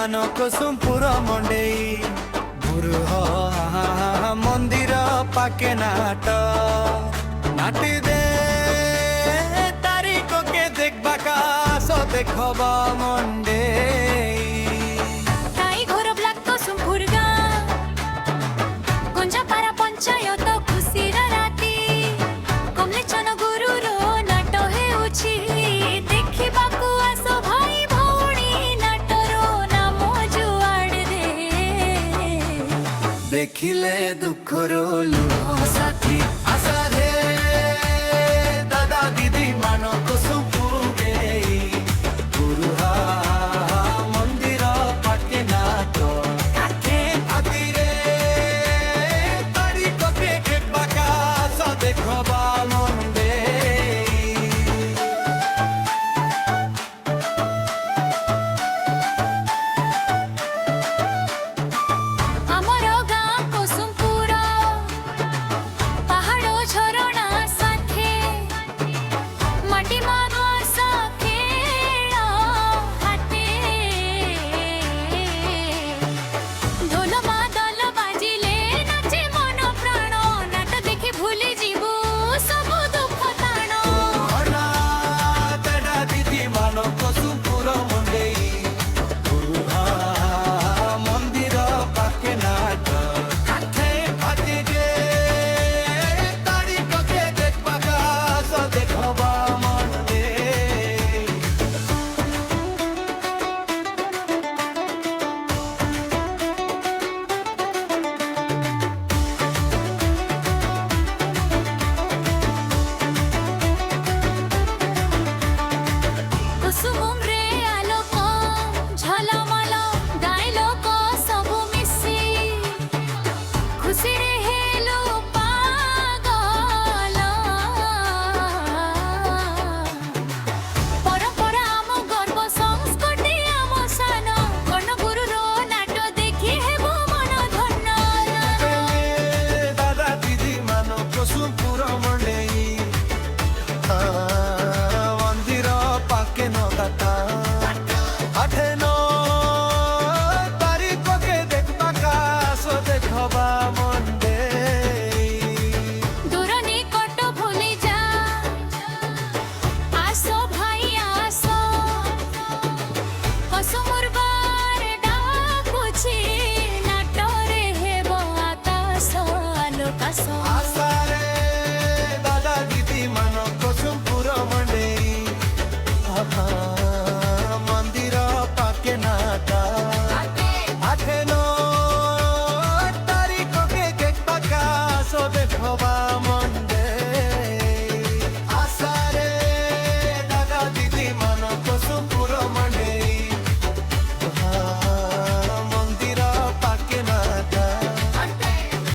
मान कुसुमपुर मंडेई गुरुह मंदिर पाके नाट नाटी दे तारीख के देखबा का सो देखबा मंडेई ताई घर ब्लैक कुसुमपुर गा गुंजा पारा पंचायत खुशी राती कमले चन गुरु रो नाट हेउछि देखिबा को आसो भाई भौणी नाट रो नाम जुआड़ दे देखिले दुख रो लुह साथी आशा रे दादा दीदी मानो कुसुमपुर गई गुरुहा मंदिर पाके नाट काके आतिरे तारीख के देखबा का सो देखबा मंडे हमर गाँ कुसुमपुर पहाड़ झरणा साथे माटी मानो सखे हाथे ढोल मादल बाजिले नाचे मन प्राण नाट देखि भूली जीवु सब दुख ताण हरा दादा दीदी मानो कुसुमपुर मंडई गुरुहा मंदिर पाके नाट काथे आतिरे तारीख के देखबा का सो देखबा मंडे कुसुम रे आलोक झलमल गाय लोक सबु मिसी खुशी रे हेलो पागल परंपरा आम गर्व संस्कृति आम सान कर्ण गुरु रो नाट देखि हेबो मन धन्य दादा दीदी मानो कुसुमपुर मंडई मंदिर पाके नगाता आठे नौ तारीख के देखबा का सो देखबा मंडे दूर निकट भूली जा आसो भाई आसो कुसुमपुर बार डाकुछि नाटरे हेबो आकाश आलोकाश